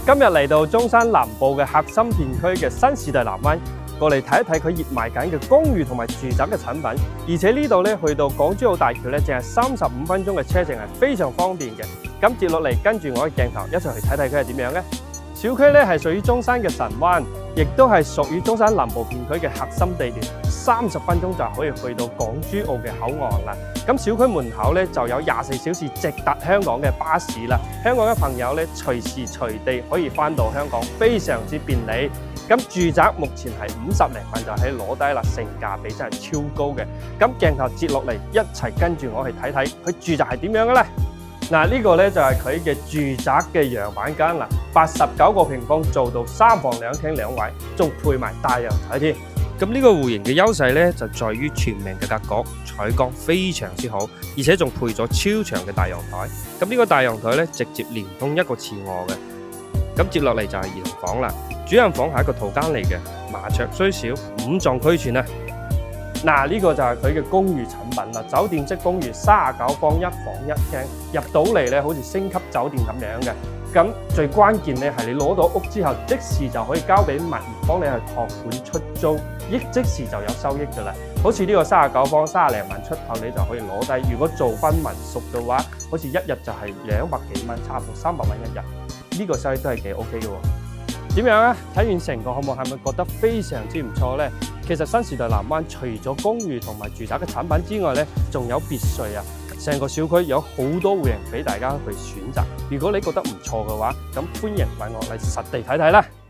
今日嚟到中山南部嘅核心片區嘅新時代南灣，過嚟睇一睇佢熱賣緊嘅公寓同埋住宅嘅產品。而且呢度咧去到港珠澳大橋咧，淨係35分鐘嘅車程，係非常方便嘅。咁接落嚟跟住我嘅鏡頭一齊去睇睇佢係點樣嘅。小區咧係屬於中山嘅神灣，亦都係屬於中山南部片區嘅核心地段，30分鐘就可以去到港珠澳嘅口岸啦。咁小區門口咧就有24小時直達香港嘅巴士啦。香港嘅朋友咧隨時隨地可以返到香港，非常之便利。咁住宅目前係50零萬就可以攞低啦，性價比真係超高嘅。咁鏡頭接落嚟一齊跟住我去睇睇佢住宅係點樣嘅咧。嗱，呢個咧就係佢嘅住宅嘅樣板間啦，89個平方做到3房2廳2衛，仲配埋大陽台添。咁呢個戶型嘅優勢咧就在於全面嘅格局，採光非常之好，而且仲配咗超長嘅大陽台。咁呢個大陽台咧直接連通一個次臥嘅。咁接落嚟就係兒童房啦，主人房係一個套間嚟嘅，麻雀雖小，5臟俱全啊！嗱，呢個就係佢嘅公寓產品啦，酒店式公寓39房1房1廳，入到嚟咧好似星級酒店咁樣嘅。咁最關鍵咧係你攞到屋之後，即時就可以交俾物業幫你去託管出租，即時就有收益噶啦。好似呢個39房30零萬出頭，你就可以攞低。如果做翻民宿嘅話，好似一日就係200幾蚊，差唔多300蚊一日。呢個收益都係幾 OK 嘅喎。點樣啊？睇完成個項目係咪覺得非常之唔錯呢？其實新時代南灣除咗公寓同埋住宅嘅產品之外呢，仲有別墅啊！成個小區有好多戶型俾大家去選擇。如果你覺得唔錯嘅話，咁歡迎揾我嚟實地睇睇啦〜